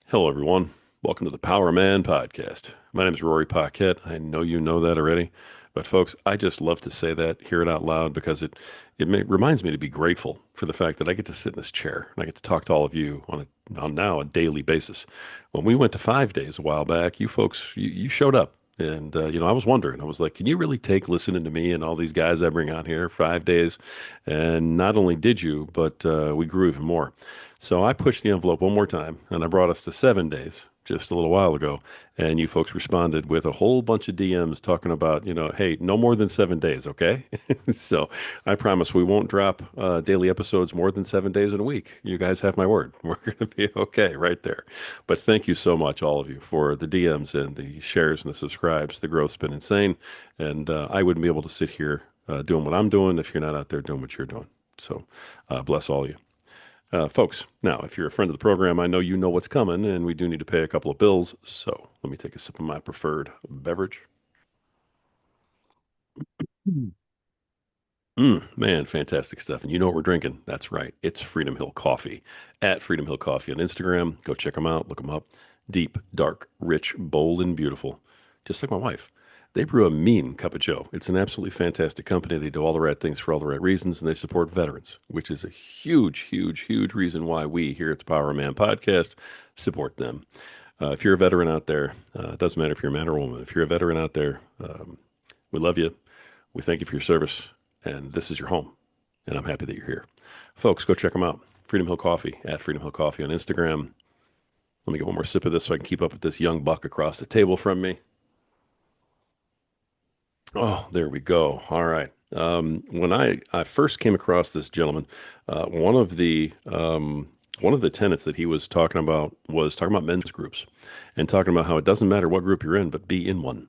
Hello, everyone. Welcome to the Power Man Podcast. My name is Rory Paquette. I know you know that already, but folks, I just love to say that, hear it out loud, because it reminds me to be grateful for the fact that I get to sit in this chair and I get to talk to all of you on now a daily basis. When we went to 5 days a while back, you folks, you showed up. And, I was wondering, I was like, can you really take listening to me and all these guys I bring on here 5 days? And not only did you, but we grew even more. So I pushed the envelope one more time and I brought us to 7 days just a little while ago. And you folks responded with a whole bunch of DMs talking about, hey, no more than 7 days, okay? So I promise we won't drop daily episodes more than 7 days in a week. You guys have my word. We're going to be okay right there. But thank you so much, all of you, for the DMs and the shares and the subscribes. The growth's been insane. And I wouldn't be able to sit here doing what I'm doing if you're not out there doing what you're doing. So bless all of you. Folks, now, if you're a friend of the program, I know you know what's coming, and we do need to pay a couple of bills. So let me take a sip of my preferred beverage. Mm. Man, fantastic stuff. And you know what we're drinking? That's right. It's Freedom Hill Coffee at Freedom Hill Coffee on Instagram. Go check them out, look them up. Deep, dark, rich, bold, and beautiful. Just like my wife. They brew a mean cup of joe. It's an absolutely fantastic company. They do all the right things for all the right reasons, and they support veterans, which is a huge, huge, huge reason why we here at the Power Man Podcast support them. If you're a veteran out there, it doesn't matter if you're a man or a woman. If you're a veteran out there, we love you. We thank you for your service, and this is your home. And I'm happy that you're here. Folks, go check them out. Freedom Hill Coffee at Freedom Hill Coffee on Instagram. Let me get one more sip of this so I can keep up with this young buck across the table from me. Oh, there we go. All right. When I first came across this gentleman, one of the tenets that he was talking about men's groups and talking about how it doesn't matter what group you're in, but be in one.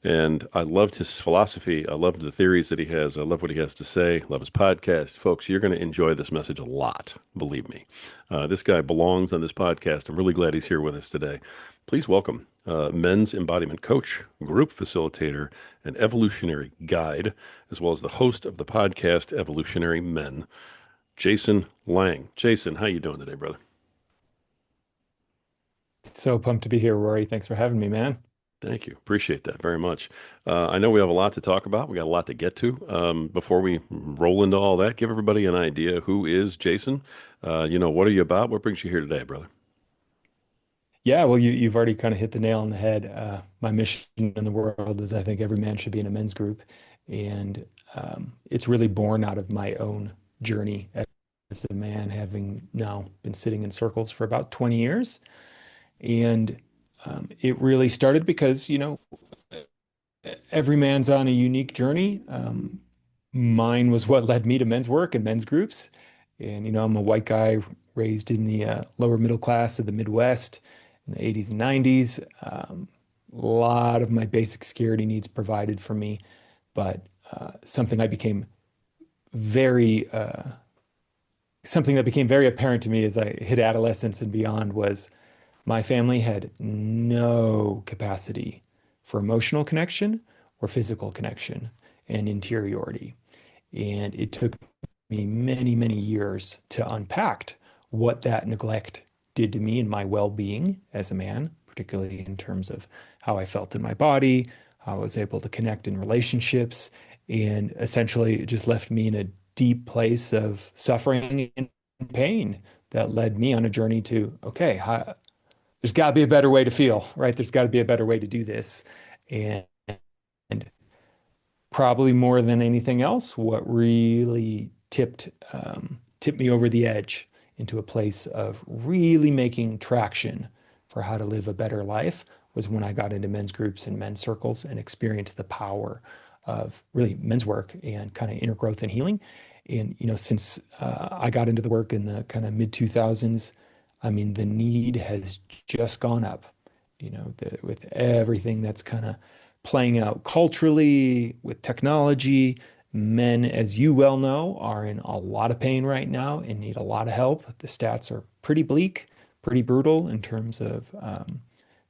And I loved his philosophy. I loved the theories that he has. I love what he has to say. Love his podcast. Folks, you're going to enjoy this message a lot, believe me. This guy belongs on this podcast. I'm really glad he's here with us today. Please welcome men's embodiment coach, group facilitator, and evolutionary guide, as well as the host of the podcast Evolutionary Men, Jason Lange. Jason, how you doing today, brother? So pumped to be here, Rory. Thanks for having me, man. Thank you. Appreciate that very much. I know we have a lot to talk about. We got a lot to get to. Before we roll into all that, give everybody an idea who is Jason. What are you about? What brings you here today, brother? Yeah, well, you've already kind of hit the nail on the head. My mission in the world is I think every man should be in a men's group. And it's really born out of my own journey as a man, having now been sitting in circles for about 20 years. And it really started because, every man's on a unique journey. Mine was what led me to men's work and men's groups. And, I'm a white guy raised in the lower middle class of the Midwest in the 80s and 90s. A lot of my basic security needs provided for me, but something I became very, something that became very apparent to me as I hit adolescence and beyond was my family had no capacity for emotional connection or physical connection and interiority. And it took me many, many years to unpack what that neglect did to me and my well-being as a man, particularly in terms of how I felt in my body, how I was able to connect in relationships, and essentially it just left me in a deep place of suffering and pain that led me on a journey to, okay, there's got to be a better way to feel, right? There's got to be a better way to do this. And, and probably more than anything else, what really tipped me over the edge into a place of really making traction for how to live a better life was when I got into men's groups and men's circles and experienced the power of really men's work and kind of inner growth and healing. And, since I got into the work in the kind of mid 2000s, I mean, the need has just gone up, with everything that's kind of playing out culturally with technology. Men, as you well know, are in a lot of pain right now and need a lot of help. The stats are pretty bleak, pretty brutal in terms of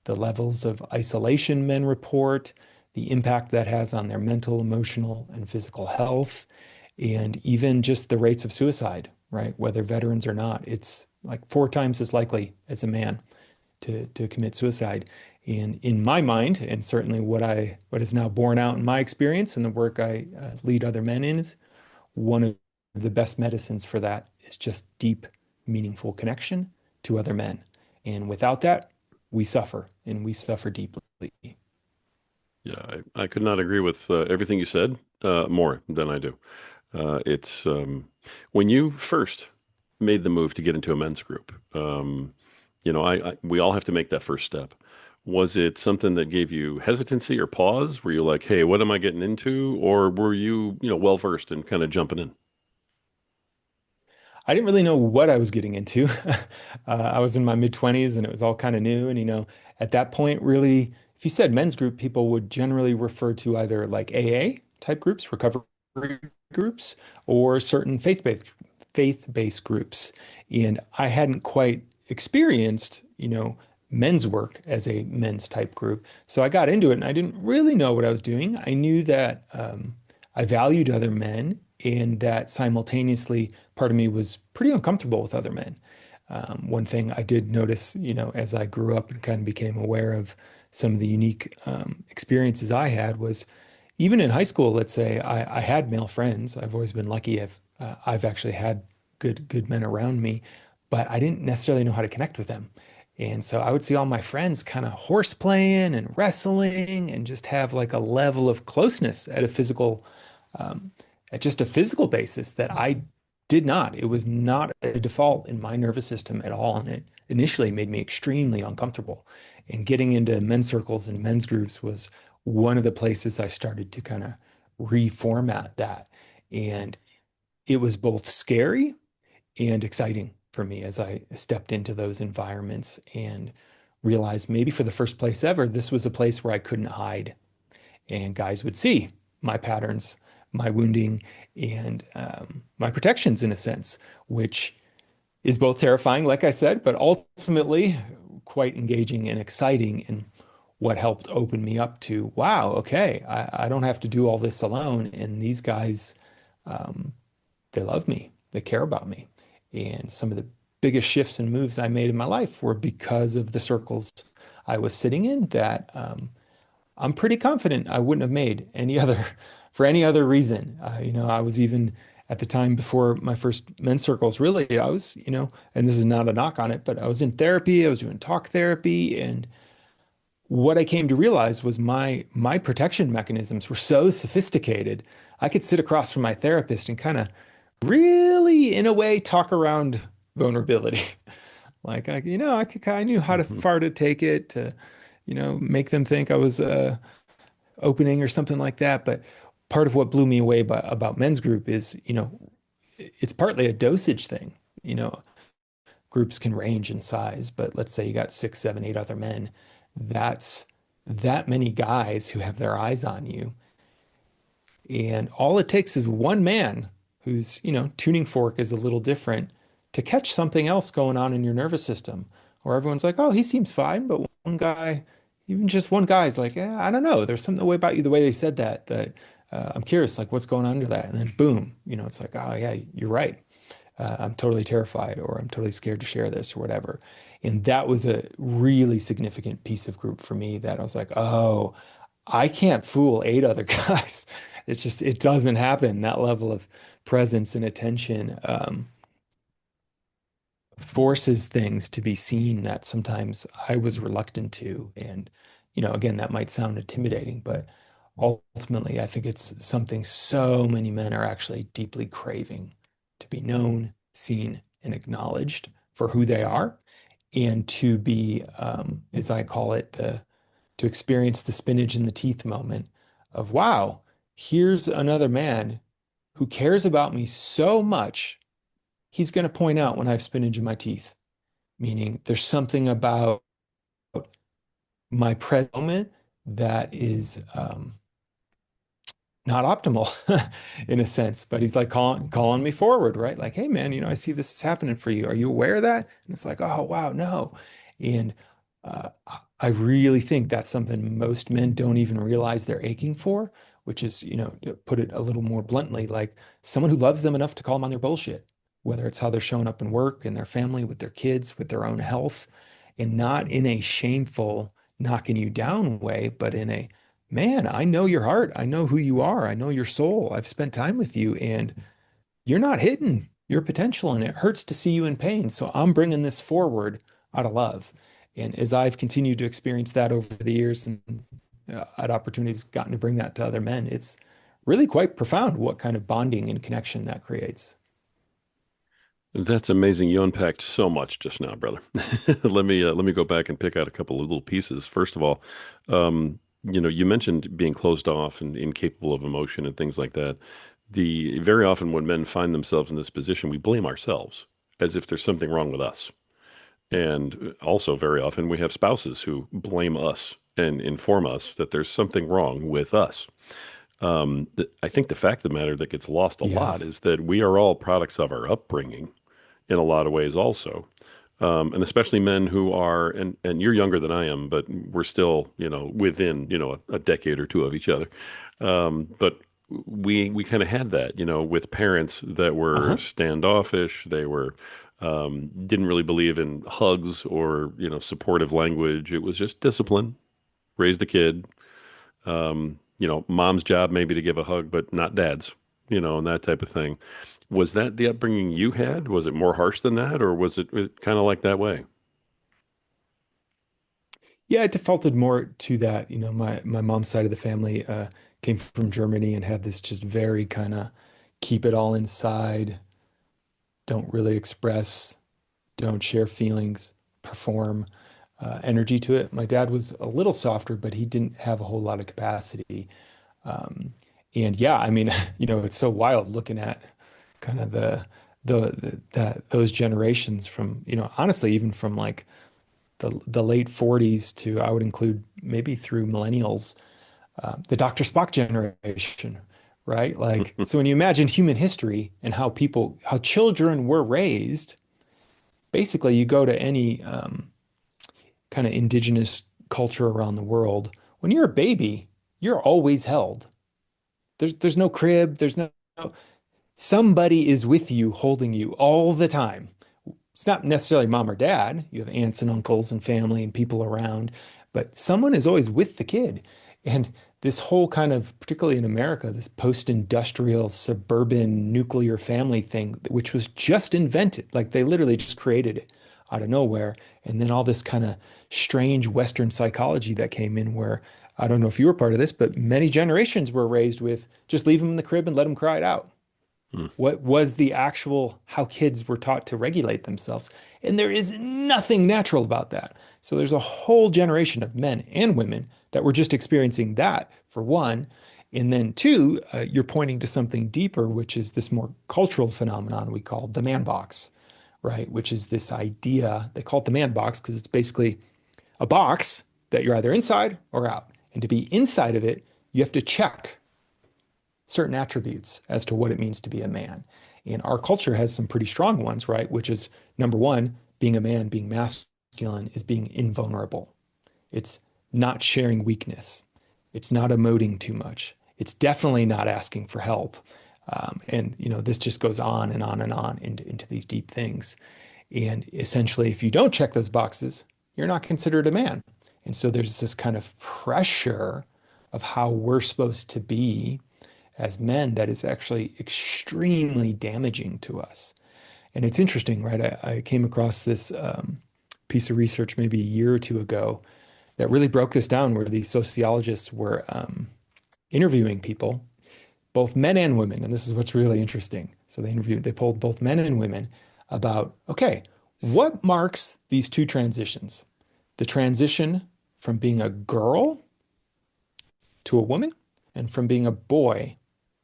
the levels of isolation men report, the impact that has on their mental, emotional, and physical health, and even just the rates of suicide, right? Whether veterans or not, it's like 4 times as likely as a man. to commit suicide. And in my mind, and certainly what is now borne out in my experience and the work I lead other men in, is one of the best medicines for that is just deep, meaningful connection to other men. And without that, we suffer and we suffer deeply. Yeah, I could not agree with everything you said more than I do. It's when you first made the move to get into a men's group. We all have to make that first step. Was it something that gave you hesitancy or pause? Were you like, "Hey, what am I getting into?" Or were you, well versed and kind of jumping in? I didn't really know what I was getting into. I was in my mid 20s and it was all kind of new. And, at that point, really, if you said men's group, people would generally refer to either like AA type groups, recovery groups, or certain faith-based groups. And I hadn't quite experienced, men's work as a men's type group. So I got into it and I didn't really know what I was doing. I knew that I valued other men and that simultaneously part of me was pretty uncomfortable with other men. One thing I did notice, as I grew up and kind of became aware of some of the unique experiences I had was even in high school, let's say I had male friends. I've always been lucky. I've actually had good men around me, but I didn't necessarily know how to connect with them. And so I would see all my friends kind of horse playing and wrestling and just have like a level of closeness um, at just a physical basis that I did not. It was not a default in my nervous system at all. And it initially made me extremely uncomfortable. And getting into men's circles and men's groups was one of the places I started to kind of reformat that. And it was both scary and exciting for me as I stepped into those environments and realized maybe for the first place ever, this was a place where I couldn't hide. And guys would see my patterns, my wounding, and my protections in a sense, which is both terrifying, like I said, but ultimately quite engaging and exciting. And what helped open me up to, wow, okay, I don't have to do all this alone. And these guys, um, they love me, they care about me. And some of the biggest shifts and moves I made in my life were because of the circles I was sitting in that I'm pretty confident I wouldn't have made any other for any other reason. I was even at the time before my first men's circles, really, I was, and this is not a knock on it, but I was in therapy, I was doing talk therapy, and what I came to realize was my protection mechanisms were so sophisticated. I could sit across from my therapist and kind of really, in a way, talk around vulnerability. Like I knew how to far to take it to, make them think I was opening or something like that. But part of what blew me away about men's group is, it's partly a dosage thing. You know, Groups can range in size, but let's say you got six, seven, eight other men. That's that many guys who have their eyes on you. And all it takes is one man whose, tuning fork is a little different to catch something else going on in your nervous system. Or everyone's like, oh, he seems fine. But one guy, even just one guy's like, I don't know. There's something about you, the way they said that I'm curious, like what's going on under that? And then boom, it's like, oh, yeah, you're right. I'm totally terrified or I'm totally scared to share this or whatever. And that was a really significant piece of group for me that I was like, oh, I can't fool eight other guys. It's just, it doesn't happen. That level of presence and attention forces things to be seen that sometimes I was reluctant to. And, again, that might sound intimidating, but ultimately, I think it's something so many men are actually deeply craving to be known, seen, and acknowledged for who they are, and to be, as I call it, to experience the spinach in the teeth moment of, wow, here's another man who cares about me so much, he's going to point out when I have spinach in my teeth, meaning there's something about my present moment that is not optimal in a sense, but he's like calling me forward, right? Like, hey man, I see this is happening for you. Are you aware of that? And it's like, oh wow, no. And uh, I really think that's something most men don't even realize they're aching for, which is, to put it a little more bluntly, like someone who loves them enough to call them on their bullshit, whether it's how they're showing up in work and their family, with their kids, with their own health. and not in a shameful, knocking you down way, but in a, man, I know your heart. I know who you are. I know your soul. I've spent time with you, and you're not hitting your potential, and it hurts to see you in pain. So I'm bringing this forward out of love. And as I've continued to experience that over the years and had opportunities gotten to bring that to other men, it's really quite profound what kind of bonding and connection that creates. That's amazing. You unpacked so much just now, brother. Let me go back and pick out a couple of little pieces. First of all, you mentioned being closed off and incapable of emotion and things like that. The very often when men find themselves in this position, we blame ourselves as if there's something wrong with us. And also very often we have spouses who blame us and inform us that there's something wrong with us. I think the fact of the matter that gets lost a Yeah. lot is that we are all products of our upbringing in a lot of ways also. And especially men who are, and you're younger than I am, but we're still, within, a decade or two of each other. But we kind of had that, with parents that were Uh-huh. standoffish. They were, didn't really believe in hugs or, supportive language. It was just discipline, raise the kid. Mom's job maybe to give a hug, but not dad's, and that type of thing. Was that the upbringing you had? Was it more harsh than that, or was it kind of like that way? Yeah, it defaulted more to that. My mom's side of the family came from Germany and had this just very kind of keep it all inside, don't really express, don't share feelings, perform energy to it. My dad was a little softer, but he didn't have a whole lot of capacity. Um, and yeah, I mean, it's so wild looking at kind of that those generations from, honestly, even from like the late 40s to I would include maybe through millennials, the Dr. Spock generation, right? Like, so when you imagine human history and how children were raised, basically you go to any kind of indigenous culture around the world. When you're a baby, you're always held. There's no crib. Somebody is with you, holding you all the time. It's not necessarily mom or dad. You have aunts and uncles and family and people around, but someone is always with the kid. And this whole kind of, particularly in America, this post-industrial suburban nuclear family thing, which was just invented, like they literally just created it out of nowhere. And then all this kind of strange Western psychology that came in where I don't know if you were part of this, but many generations were raised with just leave them in the crib and let them cry it out. What was the actual how kids were taught to regulate themselves? And there is nothing natural about that. So there's a whole generation of men and women that were just experiencing that for one. And then two, you're pointing to something deeper, which is this more cultural phenomenon we call the man box, right? Which is this idea, they call it the man box because it's basically a box that you're either inside or out. And to be inside of it, you have to check certain attributes as to what it means to be a man. And our culture has some pretty strong ones, right? Which is number one, being a man, being masculine is being invulnerable. It's not sharing weakness. It's not emoting too much. It's definitely not asking for help. And this just goes on and on and on into these deep things. And essentially, if you don't check those boxes, you're not considered a man. And so there's this kind of pressure of how we're supposed to be as men that is actually extremely damaging to us. And it's interesting, right? I came across this piece of research maybe a year or two ago that really broke this down, where these sociologists were interviewing people, both men and women. And this is what's really interesting. So they polled both men and women about, okay, what marks these two transitions? The transition from being a girl to a woman and from being a boy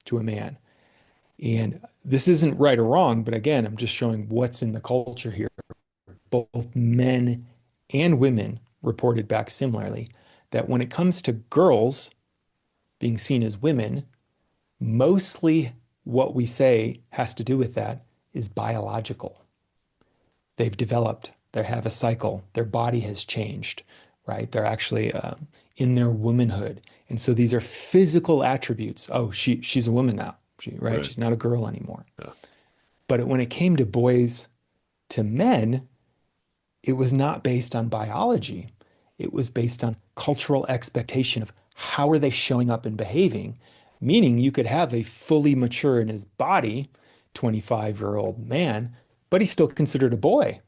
to a man. And this isn't right or wrong, but again, I'm just showing what's in the culture here. Both men and women reported back similarly that when it comes to girls being seen as women, mostly what we say has to do with that is biological. They've developed, they have a cycle, their body has changed, right? They're actually in their womanhood. And so these are physical attributes. Oh, she's a woman now, right? Right. She's not a girl anymore. Yeah. But when it came to boys to men, it was not based on biology. It was based on cultural expectation of how are they showing up and behaving, meaning you could have a fully mature in his body 25-year-old man, but he's still considered a boy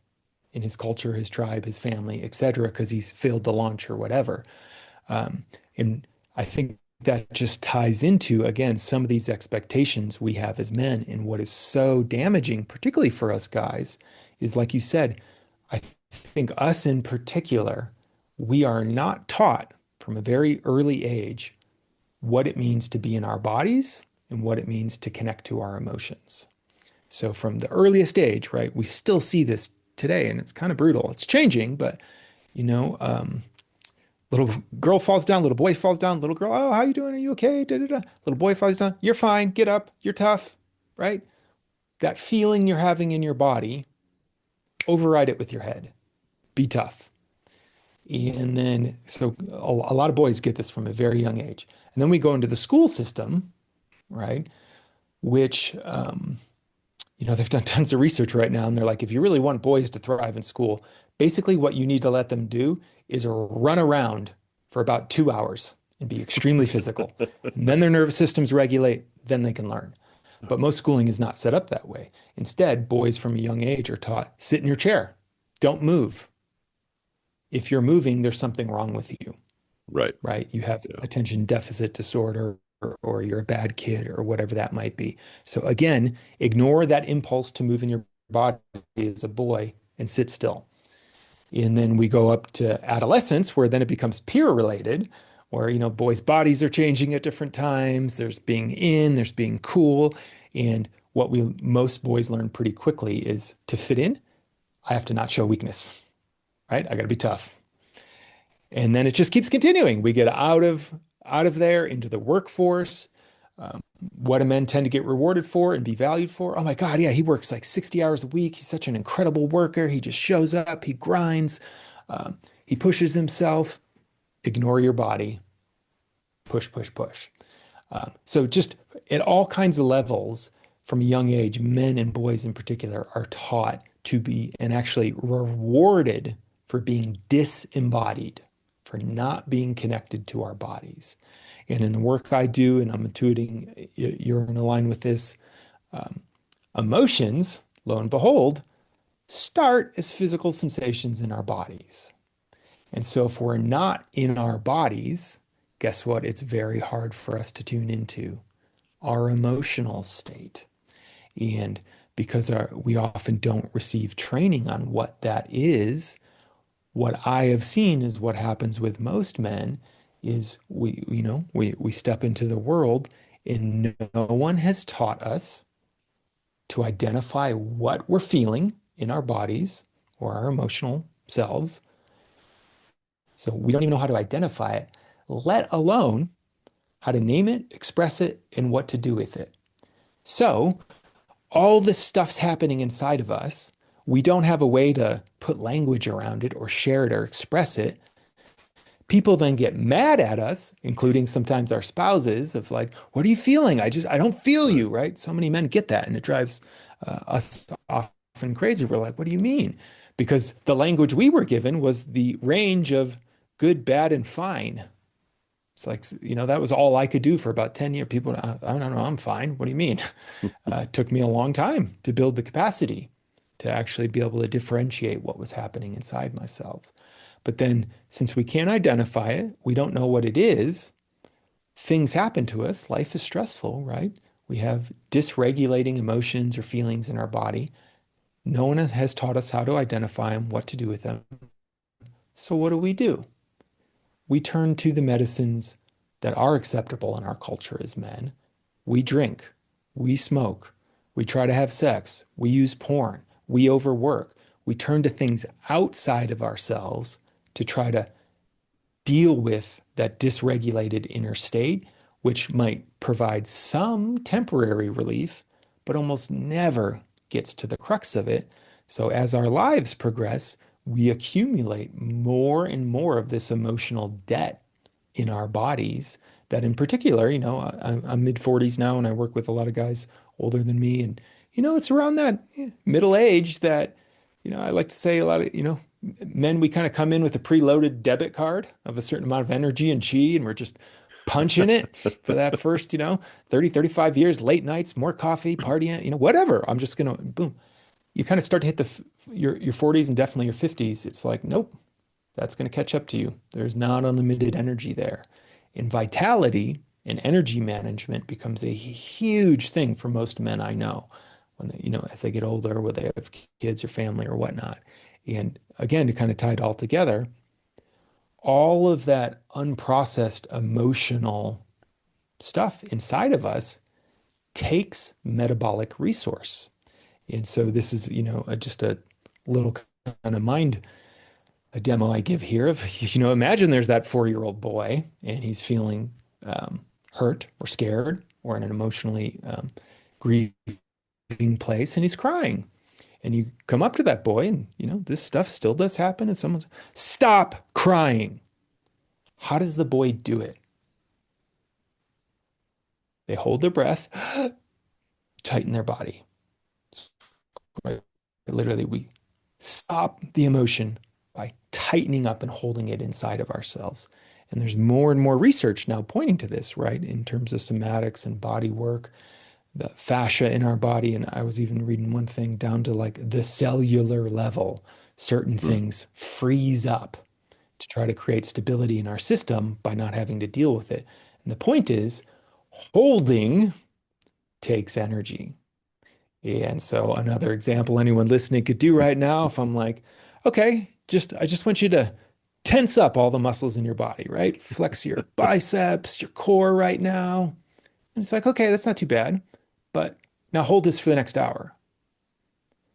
in his culture, his tribe, his family, etc., because he's failed to launch or whatever. And I think that just ties into, again, some of these expectations we have as men. And what is so damaging, particularly for us guys, is like you said, I think us in particular, we are not taught from a very early age what it means to be in our bodies and what it means to connect to our emotions. So from the earliest age, right, we still see this today, and it's kind of brutal. It's changing, but you know, little girl falls down, little boy falls down, little girl, oh, how you doing? Are you okay? Da, da, da. Little boy falls down. You're fine. Get up. You're tough, right? That feeling you're having in your body, override it with your head. Be tough. And then, so a lot of boys get this from a very young age. And then we go into the school system, right? Which, they've done tons of research right now, and they're like, if you really want boys to thrive in school, basically what you need to let them do is run around for about 2 hours and be extremely physical. And then their nervous systems regulate, then they can learn. But most schooling is not set up that way. Instead, boys from a young age are taught, sit in your chair, don't move. If you're moving, there's something wrong with you, Right. right? You have Yeah. attention deficit disorder, or you're a bad kid or whatever that might be. So again, ignore that impulse to move in your body as a boy and sit still. And then we go up to adolescence, where then it becomes peer related, where, boys' bodies are changing at different times. There's being in, there's being cool. And what most boys learn pretty quickly is to fit in, I have to not show weakness, right? I got to be tough. And then it just keeps continuing. We get out of there into the workforce. What do men tend to get rewarded for and be valued for? Oh my God, yeah, he works like 60 hours a week. He's such an incredible worker. He just shows up, he grinds, he pushes himself. Ignore your body. Push, push, push. So just at all kinds of levels, from a young age, men and boys in particular are taught to be and actually rewarded for being disembodied, for not being connected to our bodies. And in the work I do, and I'm intuiting you're in line with this, emotions, lo and behold, start as physical sensations in our bodies. And so if we're not in our bodies, guess what? It's very hard for us to tune into our emotional state. And because we often don't receive training on what that is, what I have seen is what happens with most men is we step into the world, and no one has taught us to identify what we're feeling in our bodies or our emotional selves. So we don't even know how to identify it, let alone how to name it, express it, and what to do with it. So all this stuff's happening inside of us. We don't have a way to put language around it or share it or express it. People then get mad at us, including sometimes our spouses, of like, what are you feeling? I don't feel Right. you, right? So many men get that, and it drives us often crazy. We're like, what do you mean? Because the language we were given was the range of good, bad, and fine. It's like, that was all I could do for about 10 years. People, I don't know, I'm fine. What do you mean? It took me a long time to build the capacity to actually be able to differentiate what was happening inside myself. But then, since we can't identify it, we don't know what it is, things happen to us. Life is stressful, right? We have dysregulating emotions or feelings in our body. No one has taught us how to identify them, what to do with them. So, what do? We turn to the medicines that are acceptable in our culture as men. We drink, we smoke, we try to have sex, we use porn, we overwork. We turn to things outside of ourselves to try to deal with that dysregulated inner state, which might provide some temporary relief, but almost never gets to the crux of it. So as our lives progress, we accumulate more and more of this emotional debt in our bodies that in particular, I'm mid 40s now, and I work with a lot of guys older than me. And, it's around that middle age that, I like to say a lot of, Men, we kind of come in with a preloaded debit card of a certain amount of energy and chi, and we're just punching it for that first, 30, 35 years, late nights, more coffee, partying, whatever. I'm just gonna boom. You kind of start to hit your 40s and definitely your 50s. It's like, nope, that's going to catch up to you. There's not unlimited energy there. And vitality and energy management becomes a huge thing for most men I know when they, as they get older, whether they have kids or family or whatnot. And again, to kind of tie it all together, all of that unprocessed emotional stuff inside of us takes metabolic resource. And so this is, just a little kind of mind a demo I give here of, imagine there's that 4-year-old boy and he's feeling hurt or scared or in an emotionally grieving place and he's crying. And you come up to that boy and, this stuff still does happen. And someone's, stop crying. How does the boy do it? They hold their breath, tighten their body. Right? Literally, we stop the emotion by tightening up and holding it inside of ourselves. And there's more and more research now pointing to this, right? In terms of somatics and body work, the fascia in our body. And I was even reading one thing down to like the cellular level, certain Hmm. things freeze up to try to create stability in our system by not having to deal with it. And the point is, holding takes energy. And so another example anyone listening could do right now, if I'm like, okay, I just want you to tense up all the muscles in your body, right? Flex your biceps, your core right now. And it's like, okay, that's not too bad. But now hold this for the next hour.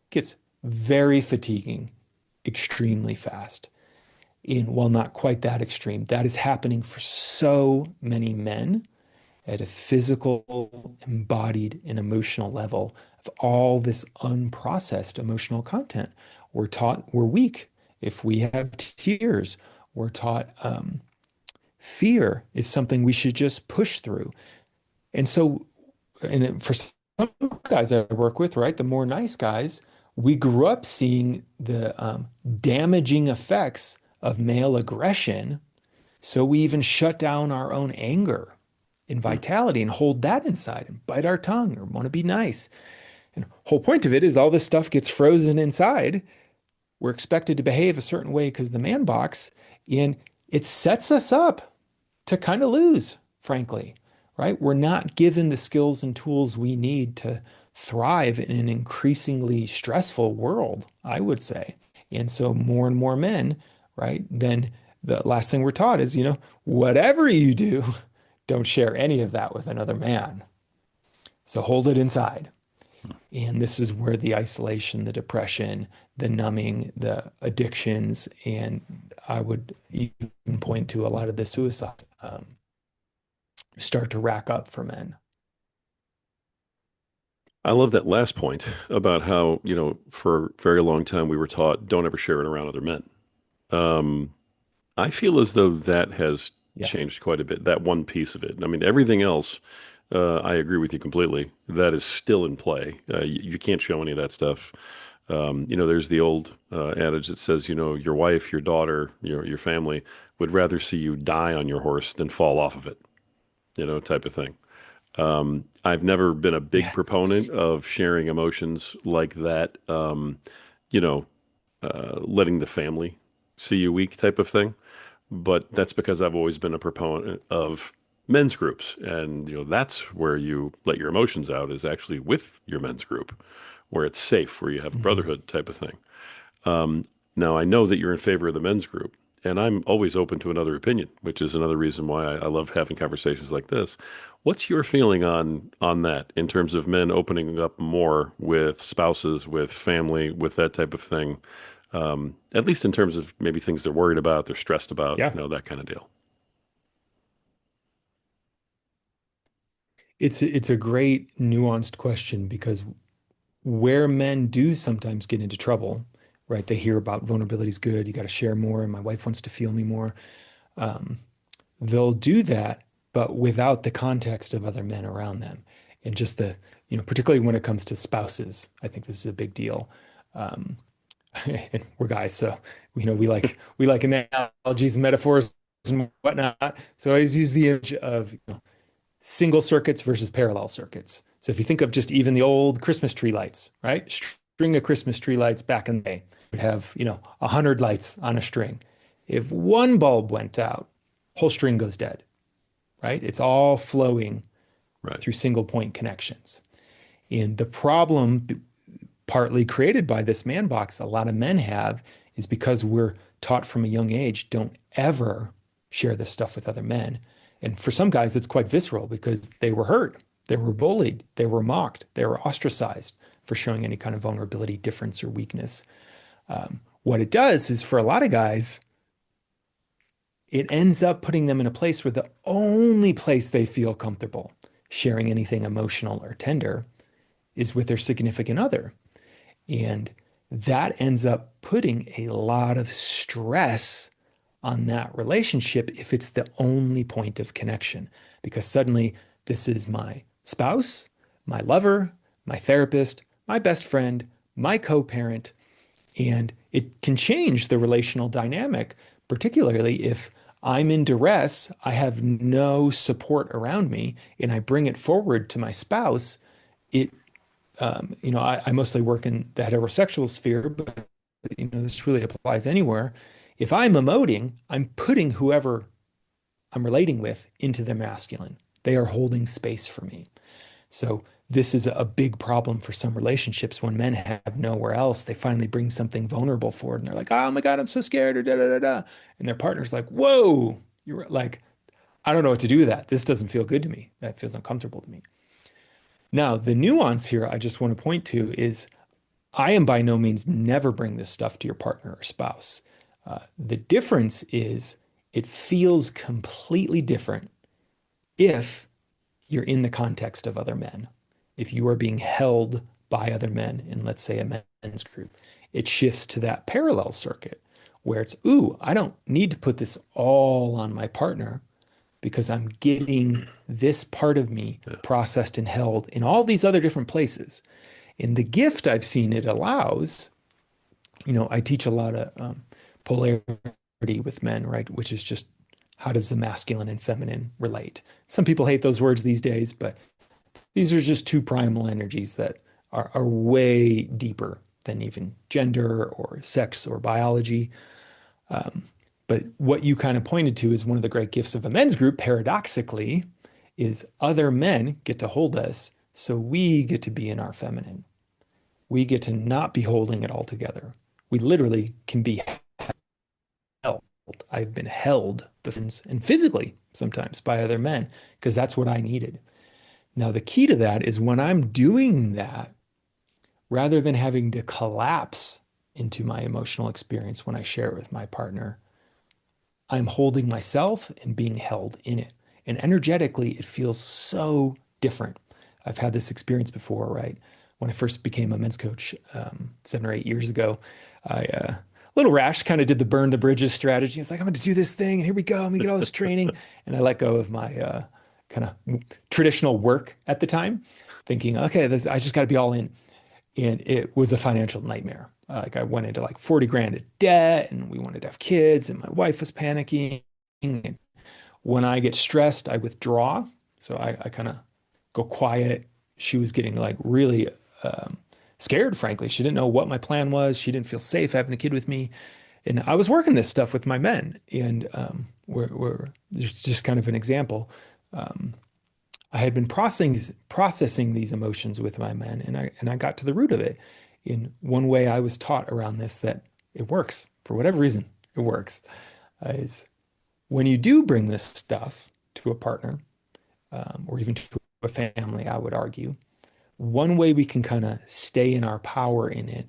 It gets very fatiguing, extremely fast. And while not quite that extreme, that is happening for so many men at a physical, embodied, and emotional level of all this unprocessed emotional content. We're taught we're weak if we have tears. We're taught fear is something we should just push through. And so, for some guys I work with, right, the more nice guys, we grew up seeing the damaging effects of male aggression. So we even shut down our own anger in Hmm. vitality and hold that inside and bite our tongue or want to be nice. And the whole point of it is all this stuff gets frozen inside. We're expected to behave a certain way because of the man box, and it sets us up to kind of lose, frankly, right? We're not given the skills and tools we need to thrive in an increasingly stressful world, I would say. And so more and more men, right? Then the last thing we're taught is, whatever you do, don't share any of that with another man. So hold it inside. And this is where the isolation, the depression, the numbing, the addictions, and I would even point to a lot of the suicide start to rack up for men. I love that last point about how, for a very long time we were taught don't ever share it around other men. Um, I feel as though that has Yeah. changed quite a bit, that one piece of it. I mean, everything else, I agree with you completely. That is still in play. You can't show any of that stuff. There's the old adage that says, your wife, your daughter, your family would rather see you die on your horse than fall off of it, type of thing. I've never been a big Yeah. proponent of sharing emotions like that, you know, letting the family see you weak type of thing. But that's because I've always been a proponent of men's groups. And, that's where you let your emotions out is actually with your men's group, where it's safe, where you have a Mhm. brotherhood type of thing. Um, Now, I know that you're in favor of the men's group, and I'm always open to another opinion, which is another reason why I love having conversations like this. What's your feeling on that in terms of men opening up more with spouses, with family, with that type of thing? At least in terms of maybe things they're worried about, they're stressed about, Yeah. that kind of deal. It's a great nuanced question because where men do sometimes get into trouble, right? They hear about vulnerability is good, you got to share more, and my wife wants to feel me more. Um, they'll do that, but without the context of other men around them. And just particularly when it comes to spouses, I think this is a big deal. Um, And we're guys, so we like analogies and metaphors and whatnot. So I always use the image of single circuits versus parallel circuits. So if you think of just even the old Christmas tree lights, right? String of Christmas tree lights back in the day would have, 100 lights on a string. If one bulb went out, whole string goes dead, right? It's all flowing Right. through single point connections. And the problem, partly created by this man box, a lot of men have is because we're taught from a young age, don't ever share this stuff with other men. And for some guys, it's quite visceral because they were hurt, they were bullied, they were mocked, they were ostracized for showing any kind of vulnerability, difference, or weakness. What it does is for a lot of guys, it ends up putting them in a place where the only place they feel comfortable sharing anything emotional or tender is with their significant other. And that ends up putting a lot of stress on that relationship if it's the only point of connection, because suddenly this is my spouse, my lover, my therapist, my best friend, my co-parent, and it can change the relational dynamic, particularly if I'm in duress, I have no support around me, and I bring it forward to my spouse. It I mostly work in the heterosexual sphere, but this really applies anywhere. If I'm emoting, I'm putting whoever I'm relating with into the masculine. They are holding space for me. So this is a big problem for some relationships when men have nowhere else. They finally bring something vulnerable forward and they're like, oh my God, I'm so scared, or da da da da. And their partner's like, whoa, you're like, I don't know what to do with that. This doesn't feel good to me. That feels uncomfortable to me. Now, the nuance here I just want to point to is I am by no means never bring this stuff to your partner or spouse. The difference is it feels completely different if you're in the context of other men. If you are being held by other men in, let's say, a men's group, it shifts to that parallel circuit where it's, ooh, I don't need to put this all on my partner because I'm getting this part of me Yeah. processed and held in all these other different places. And the gift I've seen it allows, I teach a lot of polarity with men, right? Which is just how does the masculine and feminine relate? Some people hate those words these days, but these are just two primal energies that are way deeper than even gender or sex or biology. But what you kind of pointed to is one of the great gifts of a men's group, paradoxically, is other men get to hold us, so we get to be in our feminine. We get to not be holding it all together. We literally can be held. I've been held, and physically sometimes by other men, because that's what I needed. Now, the key to that is when I'm doing that, rather than having to collapse into my emotional experience when I share it with my partner, I'm holding myself and being held in it. And energetically, it feels so different. I've had this experience before, right? When I first became a men's coach 7 or 8 years ago, a little rash, kind of did the burn the bridges strategy. It's like, I'm going to do this thing, and here we go. I'm going to get all this training. And I let go of my kind of traditional work at the time, thinking, okay, I just got to be all in. And it was a financial nightmare. Like I went into like 40 grand in debt, and we wanted to have kids, and my wife was panicking. And when I get stressed, I withdraw. So I kind of go quiet. She was getting like really scared, frankly. She didn't know what my plan was. She didn't feel safe having a kid with me. And I was working this stuff with my men. And we're just kind of an example. I had been processing these emotions with my men, and I got to the root of it. In one way I was taught around this that it works for whatever reason, it works. Is when you do bring this stuff to a partner, or even to a family, I would argue, one way we can kind of stay in our power in it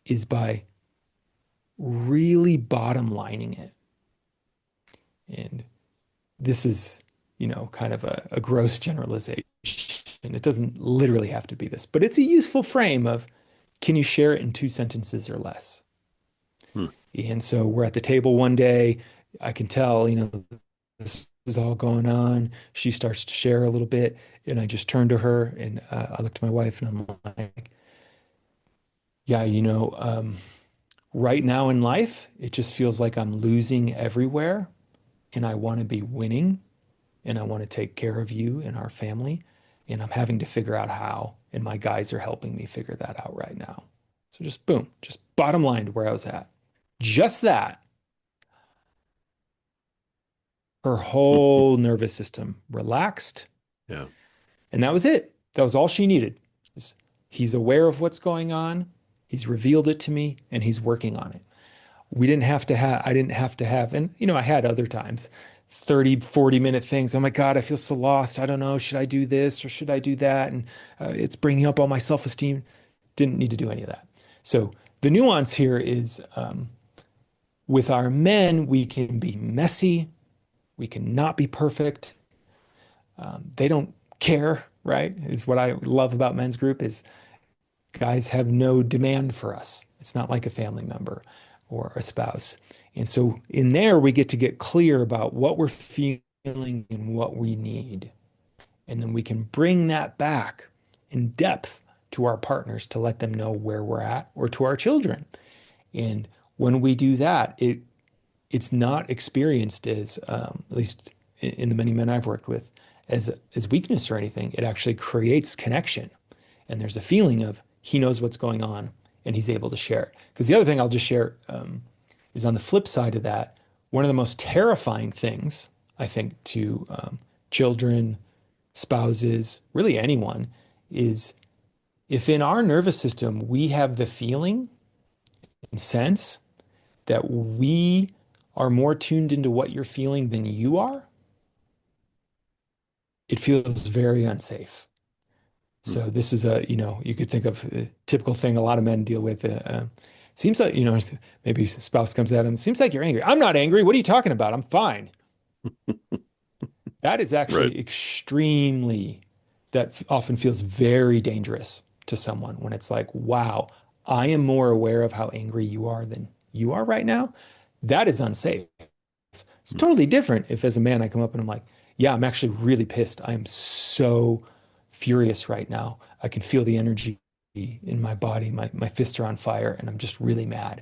is by really bottom lining it. And this is, kind of a gross generalization. It doesn't literally have to be this, but it's a useful frame of can you share it in 2 sentences or less? Hmm. And so we're at the table one day. I can tell, this is all going on. She starts to share a little bit, and I just turn to her and I look to my wife and I'm like, yeah, Right now in life, it just feels like I'm losing everywhere and I want to be winning and I want to take care of you and our family. And I'm having to figure out how. And my guys are helping me figure that out right now. So just boom, just bottom line to where I was at. Just that, her whole nervous system relaxed. Yeah. And that was it. That was all she needed. He's aware of what's going on. He's revealed it to me and he's working on it. I didn't have to have, and I had other times, 30, 40-minute things. Oh my God, I feel so lost. I don't know. Should I do this or should I do that? And it's bringing up all my self-esteem. Didn't need to do any of that. So the nuance here is with our men, we can be messy. We can not be perfect. They don't care, right? Is what I love about men's group is guys have no demand for us. It's not like a family member or a spouse. And so in there, we get to get clear about what we're feeling and what we need. And then we can bring that back in depth to our partners to let them know where we're at or to our children. And when we do that, it's not experienced as, at least in the many men I've worked with, as weakness or anything. It actually creates connection. And there's a feeling of he knows what's going on and he's able to share it. Because the other thing I'll just share is on the flip side of that, one of the most terrifying things, I think, to children, spouses, really anyone, is if in our nervous system we have the feeling and sense that we are more tuned into what you're feeling than you are, it feels very unsafe. Mm. So this is you could think of a typical thing a lot of men deal with. Seems like, maybe spouse comes at him, seems like you're angry. I'm not angry. What are you talking about? I'm fine. That is Right. actually that often feels very dangerous to someone when it's like, wow, I am more aware of how angry you are than you are right now. That is unsafe. It's Mm. totally different if, as a man, I come up and I'm like, yeah, I'm actually really pissed. I am so furious right now. I can feel the energy in my body. My fists are on fire and I'm just really mad.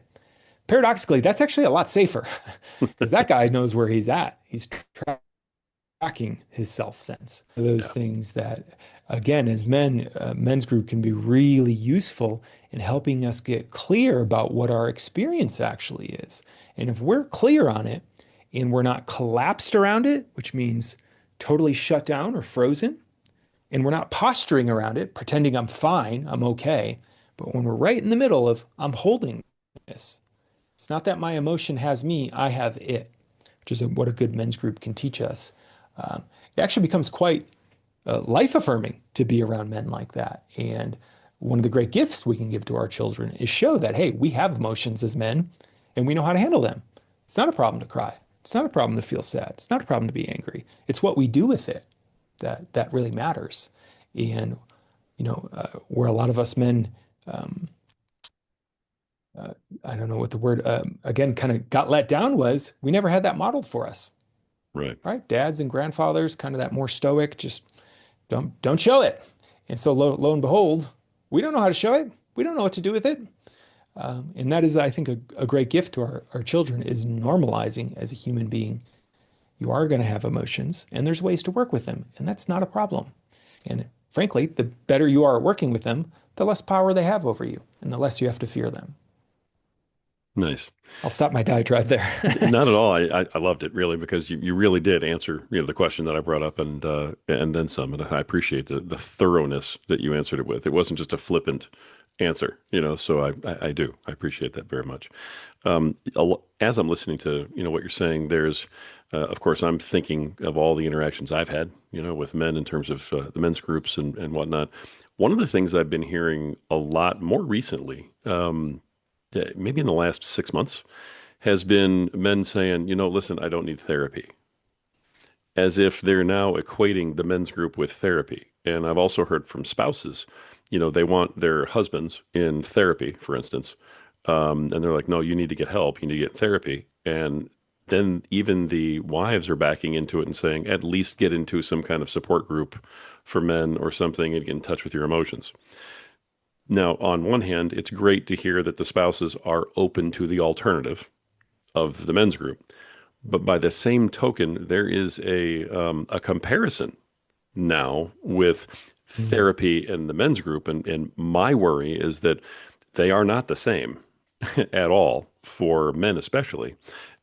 Paradoxically, that's actually a lot safer because that guy knows where he's at. He's tracking his self sense. Those Yeah. things that, again, as men, men's group can be really useful in helping us get clear about what our experience actually is. And if we're clear on it and we're not collapsed around it, which means totally shut down or frozen, and we're not posturing around it, pretending I'm fine, I'm okay. But when we're right in the middle of, I'm holding this, it's not that my emotion has me, I have it, which is what a good men's group can teach us. Um, it actually becomes quite life affirming to be around men like that. And one of the great gifts we can give to our children is show that, hey, we have emotions as men and we know how to handle them. It's not a problem to cry. It's not a problem to feel sad. It's not a problem to be angry. It's what we do with it that really matters. And, where a lot of us men, um, I don't know what the word, again, kind of got let down was we never had that modeled for us, Right. right? Dads and grandfathers, kind of that more stoic, just don't show it. And so lo and behold, we don't know how to show it. We don't know what to do with it. And that is, I think, a great gift to our children is normalizing as a human being. You are going to have emotions and there's ways to work with them. And that's not a problem. And frankly, the better you are at working with them, the less power they have over you and the less you have to fear them. Nice. I'll stop my diatribe there. Not at all. I loved it really because you really did answer, the question that I brought up and then some. And I appreciate the thoroughness that you answered it with. It wasn't just a flippant answer, so I do. I appreciate that very much. As I'm listening to, what you're saying, there's, of course, I'm thinking of all the interactions I've had, with men in terms of the men's groups and whatnot. One of the things I've been hearing a lot more recently, maybe in the last 6 months, has been men saying, listen, I don't need therapy, as if they're now equating the men's group with therapy. And I've also heard from spouses, they want their husbands in therapy, for instance. And they're like, no, you need to get help. You need to get therapy. And then even the wives are backing into it and saying, at least get into some kind of support group for men or something and get in touch with your emotions. Now, on one hand, it's great to hear that the spouses are open to the alternative of the men's group. But by the same token, there is a comparison now with Mm. therapy and the men's group. And my worry is that they are not the same at all for men, especially.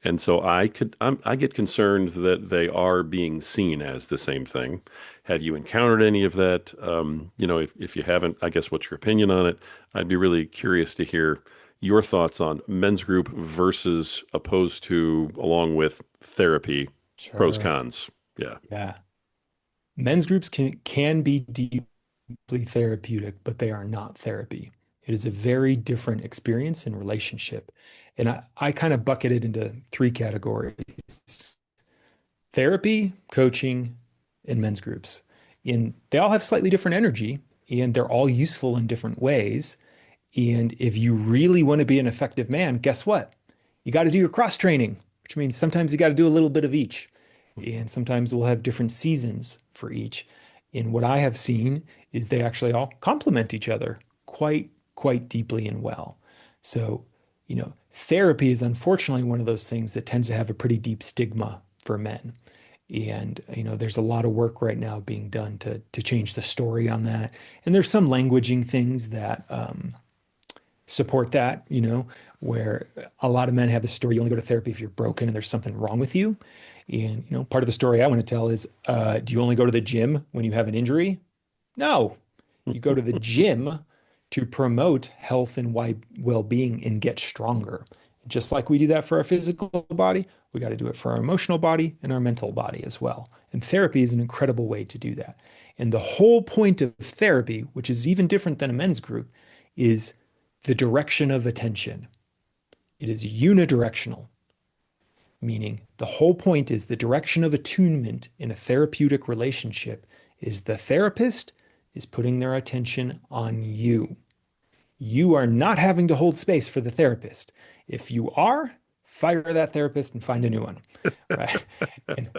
And so I get concerned that they are being seen as the same thing. Have you encountered any of that? If you haven't, I guess what's your opinion on it? I'd be really curious to hear your thoughts on men's group versus opposed to along with therapy, pros, Sure. cons. Yeah. Yeah. Men's groups can be deeply therapeutic, but they are not therapy. It is a very different experience and relationship. And I kind of bucket it into three categories: therapy, coaching, and men's groups. And they all have slightly different energy, and they're all useful in different ways. And if you really want to be an effective man, guess what? You got to do your cross training, which means sometimes you got to do a little bit of each. And sometimes we'll have different seasons for each. And what I have seen is they actually all complement each other quite deeply and well. So, therapy is unfortunately one of those things that tends to have a pretty deep stigma for men. And there's a lot of work right now being done to change the story on that. And there's some languaging things that support that, where a lot of men have the story, you only go to therapy if you're broken and there's something wrong with you. And, part of the story I want to tell is, do you only go to the gym when you have an injury? No, you go to the gym to promote health and well-being and get stronger. Just like we do that for our physical body, we got to do it for our emotional body and our mental body as well. And therapy is an incredible way to do that. And the whole point of therapy, which is even different than a men's group, is the direction of attention. It is unidirectional, meaning the whole point is the direction of attunement in a therapeutic relationship is the therapist is putting their attention on you. You are not having to hold space for the therapist. If you are, fire that therapist and find a new one, right? And,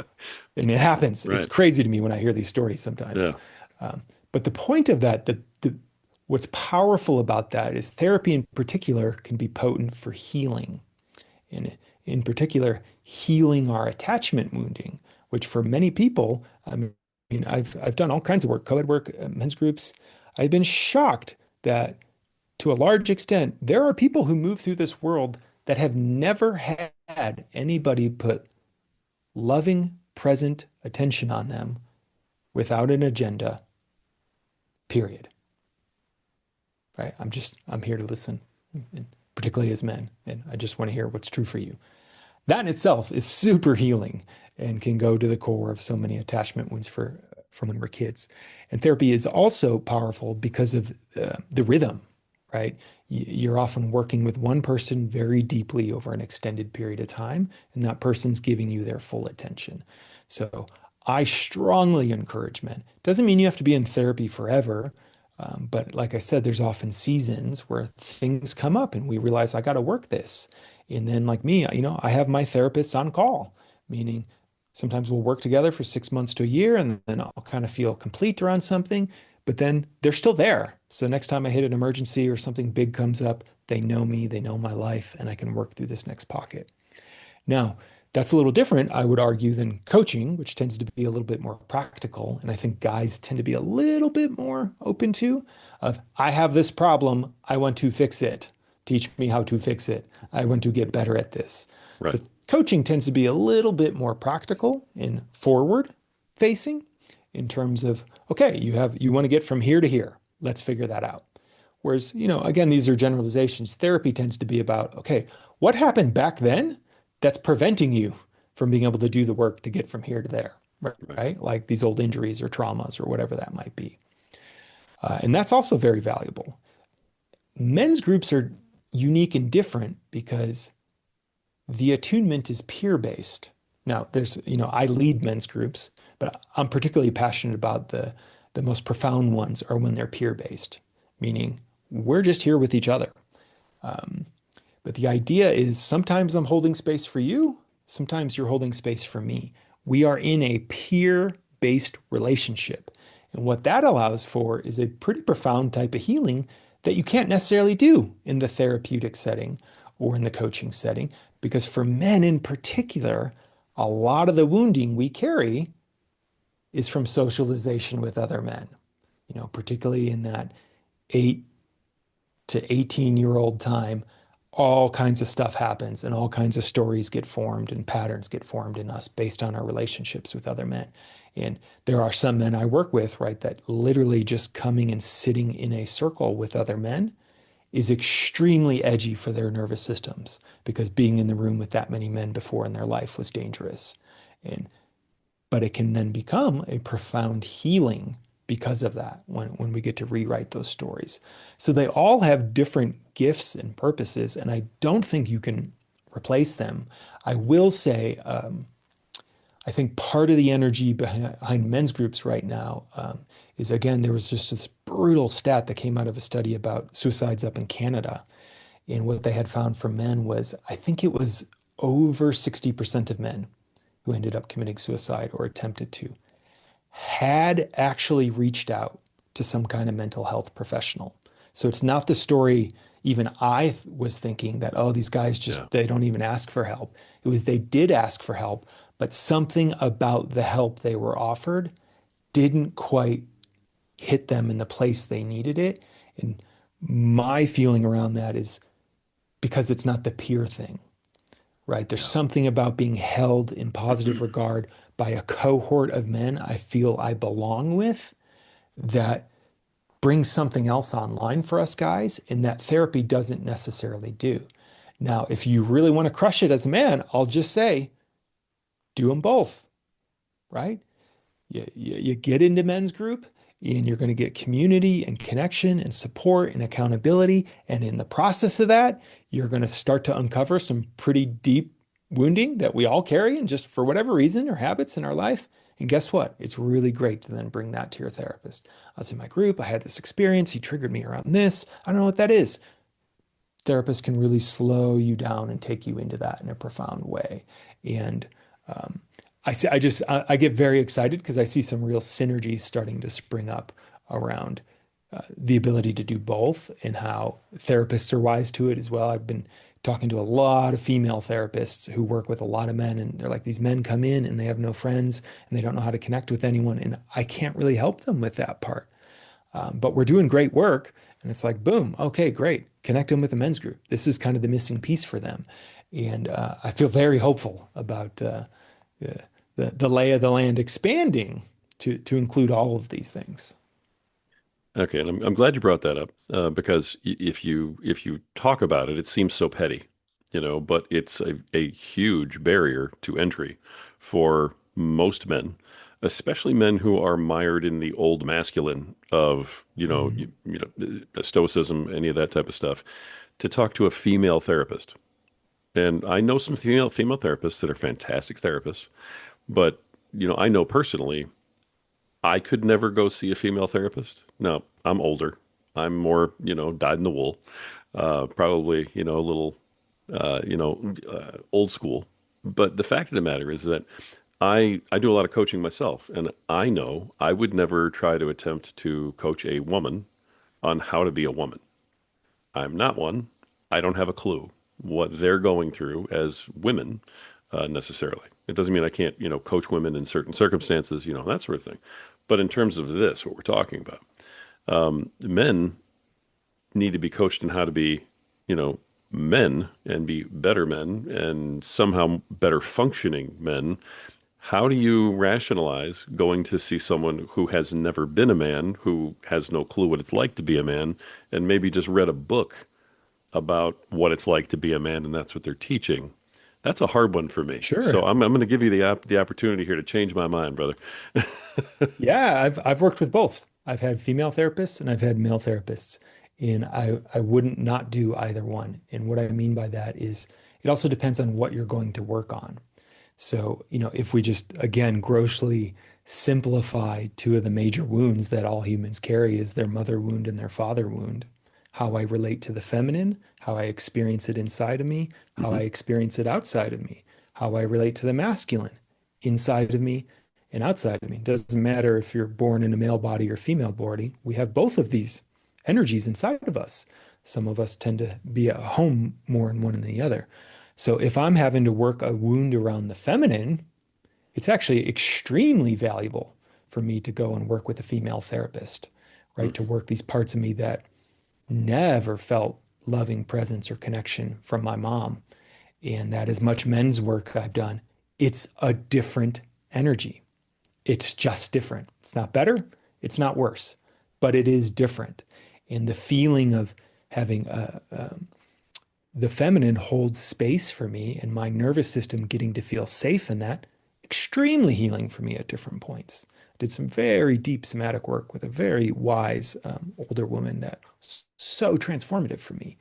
and it happens. It's Right. crazy to me when I hear these stories sometimes. Yeah. But the point of that, what's powerful about that is therapy in particular can be potent for healing. And in particular, healing our attachment wounding, which for many people, I mean, I've done all kinds of work, co-ed work, men's groups. I've been shocked that to a large extent, there are people who move through this world that have never had anybody put loving, present attention on them without an agenda, period. Right? I'm here to listen, particularly as men, and I just want to hear what's true for you. That in itself is super healing and can go to the core of so many attachment wounds from when we're kids. And therapy is also powerful because of the rhythm, right? You're often working with one person very deeply over an extended period of time, and that person's giving you their full attention. So I strongly encourage men. Doesn't mean you have to be in therapy forever. But like I said, there's often seasons where things come up and we realize I got to work this. And then, like me, I have my therapists on call, meaning sometimes we'll work together for 6 months to a year and then I'll kind of feel complete around something, but then they're still there. So next time I hit an emergency or something big comes up, they know me, they know my life, and I can work through this next pocket. Now, that's a little different, I would argue, than coaching, which tends to be a little bit more practical. And I think guys tend to be a little bit more open to of, I have this problem, I want to fix it. Teach me how to fix it. I want to get better at this. Right. So coaching tends to be a little bit more practical and forward facing in terms of, okay, you want to get from here to here. Let's figure that out. Whereas, again, these are generalizations. Therapy tends to be about, okay, what happened back then that's preventing you from being able to do the work to get from here to there, Right. right? Like these old injuries or traumas or whatever that might be. And that's also very valuable. Men's groups are unique and different because the attunement is peer based. Now, I lead men's groups, but I'm particularly passionate about the most profound ones are when they're peer based, meaning we're just here with each other. Um, but the idea is sometimes I'm holding space for you, sometimes you're holding space for me. We are in a peer-based relationship. And what that allows for is a pretty profound type of healing that you can't necessarily do in the therapeutic setting or in the coaching setting. Because for men in particular, a lot of the wounding we carry is from socialization with other men, particularly in that 8 to 18-year-old time. All kinds of stuff happens and all kinds of stories get formed and patterns get formed in us based on our relationships with other men. And there are some men I work with, right, that literally just coming and sitting in a circle with other men is extremely edgy for their nervous systems because being in the room with that many men before in their life was dangerous. And but it can then become a profound healing because of that when we get to rewrite those stories. So they all have different gifts and purposes, and I don't think you can replace them. I will say, I think part of the energy behind men's groups right now is, again, there was just this brutal stat that came out of a study about suicides up in Canada. And what they had found for men was, I think it was over 60% of men who ended up committing suicide or attempted to had actually reached out to some kind of mental health professional. So it's not the story even I was thinking that, oh, these guys Yeah. just, they don't even ask for help. It was they did ask for help, but something about the help they were offered didn't quite hit them in the place they needed it. And my feeling around that is because it's not the peer thing, right? There's Yeah. something about being held in positive regard by a cohort of men I feel I belong with that brings something else online for us guys, and that therapy doesn't necessarily do. Now, if you really want to crush it as a man, I'll just say, do them both, right? You get into men's group and you're going to get community and connection and support and accountability. And in the process of that, you're going to start to uncover some pretty deep wounding that we all carry and just for whatever reason or habits in our life. And guess what? It's really great to then bring that to your therapist. I was in my group. I had this experience. He triggered me around this. I don't know what that is. Therapists can really slow you down and take you into that in a profound way. And um, I get very excited because I see some real synergies starting to spring up around the ability to do both and how therapists are wise to it as well. I've been talking to a lot of female therapists who work with a lot of men, and they're like, these men come in and they have no friends and they don't know how to connect with anyone. And I can't really help them with that part. But we're doing great work. And it's like, boom, okay, great. Connect them with a men's group. This is kind of the missing piece for them. And I feel very hopeful about the, the lay of the land expanding to include all of these things. Okay, and I'm glad you brought that up because if you talk about it, it seems so petty, but it's a huge barrier to entry for most men, especially men who are mired in the old masculine of, Mhm. stoicism, any of that type of stuff, to talk to a female therapist. And I know some female therapists that are fantastic therapists, but I know personally I could never go see a female therapist. No, I'm older. I'm more, dyed in the wool. Probably, a little, old school. But the fact of the matter is that I do a lot of coaching myself, and I know I would never try to attempt to coach a woman on how to be a woman. I'm not one. I don't have a clue what they're going through as women necessarily. It doesn't mean I can't, coach women in certain circumstances, that sort of thing. But in terms of this, what we're talking about, men need to be coached in how to be, men and be better men and somehow better functioning men. How do you rationalize going to see someone who has never been a man, who has no clue what it's like to be a man, and maybe just read a book about what it's like to be a man, and that's what they're teaching? That's a hard one for me. So Sure. I'm going to give you the opportunity here to change my mind, brother. Yeah, I've worked with both. I've had female therapists and I've had male therapists, and I wouldn't not do either one. And what I mean by that is it also depends on what you're going to work on. So, if we just again grossly simplify two of the major wounds that all humans carry is their mother wound and their father wound, how I relate to the feminine, how I experience it inside of me, how Hmm. I experience it outside of me, how I relate to the masculine inside of me and outside of me. It doesn't matter if you're born in a male body or female body. We have both of these energies inside of us. Some of us tend to be at home more in one than the other. So if I'm having to work a wound around the feminine, it's actually extremely valuable for me to go and work with a female therapist, right? Mm. To work these parts of me that never felt loving presence or connection from my mom. And that as much men's work I've done, it's a different energy. It's just different. It's not better, it's not worse, but it is different. And the feeling of having the feminine holds space for me and my nervous system getting to feel safe in that, extremely healing for me at different points. I did some very deep somatic work with a very wise older woman that was so transformative for me.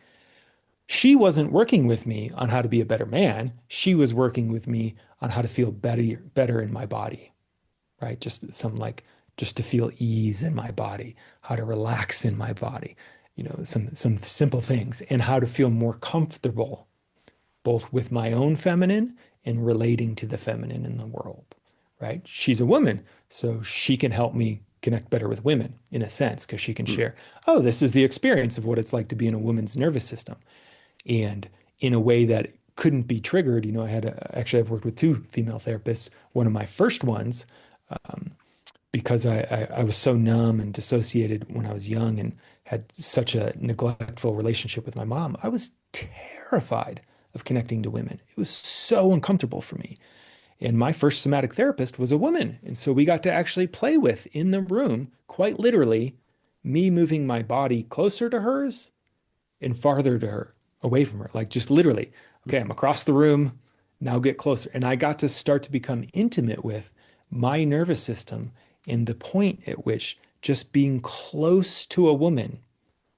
She wasn't working with me on how to be a better man. She was working with me on how to feel better in my body, right? Just to feel ease in my body, how to relax in my body, some simple things, and how to feel more comfortable both with my own feminine and relating to the feminine in the world, right? She's a woman, so she can help me connect better with women in a sense, because she can Mm. share, oh, this is the experience of what it's like to be in a woman's nervous system. And in a way that couldn't be triggered, actually, I've worked with two female therapists. One of my first ones, because I was so numb and dissociated when I was young and had such a neglectful relationship with my mom, I was terrified of connecting to women. It was so uncomfortable for me. And my first somatic therapist was a woman. And so we got to actually play with in the room, quite literally, me moving my body closer to hers and farther to her, away from her, like just literally, okay, I'm across the room, now get closer. And I got to start to become intimate with my nervous system and the point at which just being close to a woman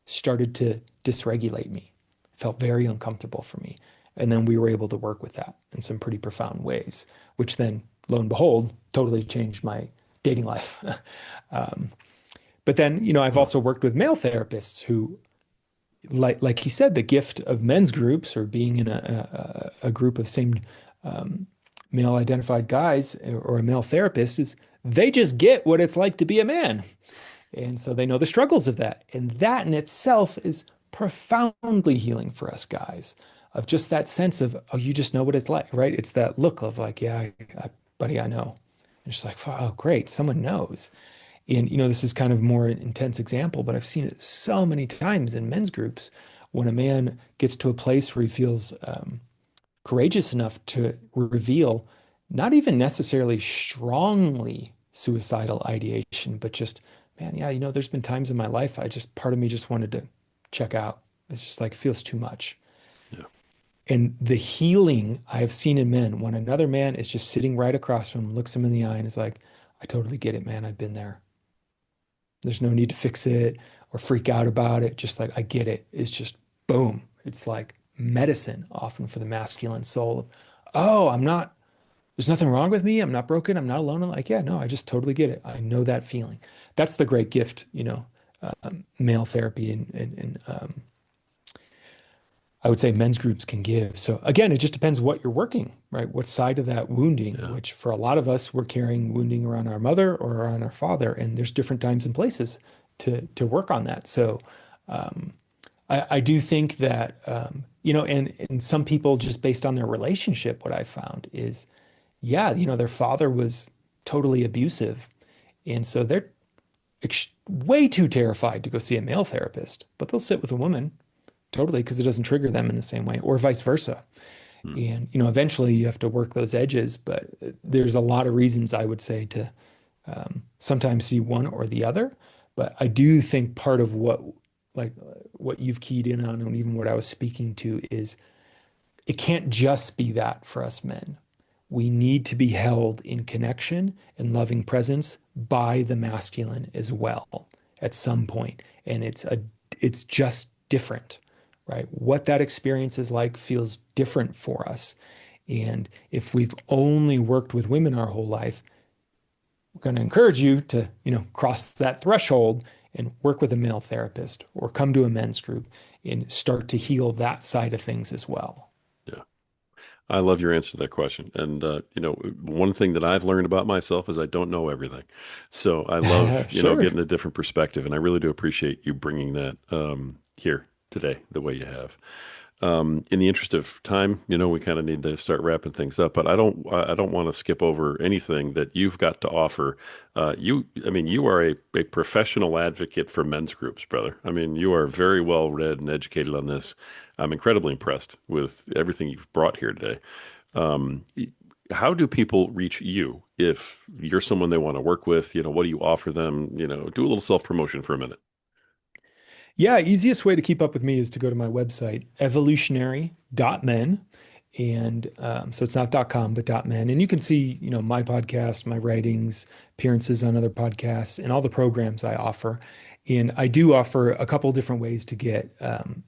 started to dysregulate me. It felt very uncomfortable for me. And then we were able to work with that in some pretty profound ways, which then, lo and behold, totally changed my dating life. But then, I've Wow. also worked with male therapists who, like he said, the gift of men's groups or being in a group of same male identified guys or a male therapist is they just get what it's like to be a man. And so they know the struggles of that. And that in itself is profoundly healing for us guys, of just that sense of, oh, you just know what it's like, right? It's that look of like, yeah, buddy, I know. And it's like, oh, great, someone knows. And, this is kind of more an intense example, but I've seen it so many times in men's groups when a man gets to a place where he feels courageous enough to reveal not even necessarily strongly suicidal ideation, but just, man, yeah, there's been times in my life part of me just wanted to check out. It's just like, it feels too much. Yeah. And the healing I have seen in men when another man is just sitting right across from him, looks him in the eye and is like, I totally get it, man. I've been there. There's no need to fix it or freak out about it. Just like, I get it. It's just boom. It's like medicine often for the masculine soul of, oh, there's nothing wrong with me. I'm not broken. I'm not alone. I'm like, yeah, no, I just totally get it. I know that feeling. That's the great gift, male therapy and I would say men's groups can give. So again, it just depends what you're working, right? What side of that wounding, Yeah. which for a lot of us, we're carrying wounding around our mother or around our father, and there's different times and places to work on that. So I do think that and some people just based on their relationship, what I found is, yeah, their father was totally abusive, and so they're way too terrified to go see a male therapist, but they'll sit with a woman totally because it doesn't trigger them in the same way, or vice versa. Mm. And eventually you have to work those edges, but there's a lot of reasons I would say to sometimes see one or the other. But I do think part of what you've keyed in on, and even what I was speaking to, is it can't just be that for us men. We need to be held in connection and loving presence by the masculine as well at some point. And it's just different, right? What that experience is like feels different for us. And if we've only worked with women our whole life, we're going to encourage you to, cross that threshold and work with a male therapist or come to a men's group and start to heal that side of things as well. Yeah. I love your answer to that question. And, one thing that I've learned about myself is I don't know everything. So I love, Sure. getting a different perspective. And I really do appreciate you bringing that here today the way you have. In the interest of time, we kind of need to start wrapping things up, but I don't want to skip over anything that you've got to offer. I mean, you are a professional advocate for men's groups, brother. I mean, you are very well read and educated on this. I'm incredibly impressed with everything you've brought here today. Um, how do people reach you if you're someone they want to work with? What do you offer them? Do a little self promotion for a minute. Yeah, easiest way to keep up with me is to go to my website, evolutionary.men. And so it's not .com, but .men. And you can see, my podcast, my writings, appearances on other podcasts, and all the programs I offer. And I do offer a couple different ways to get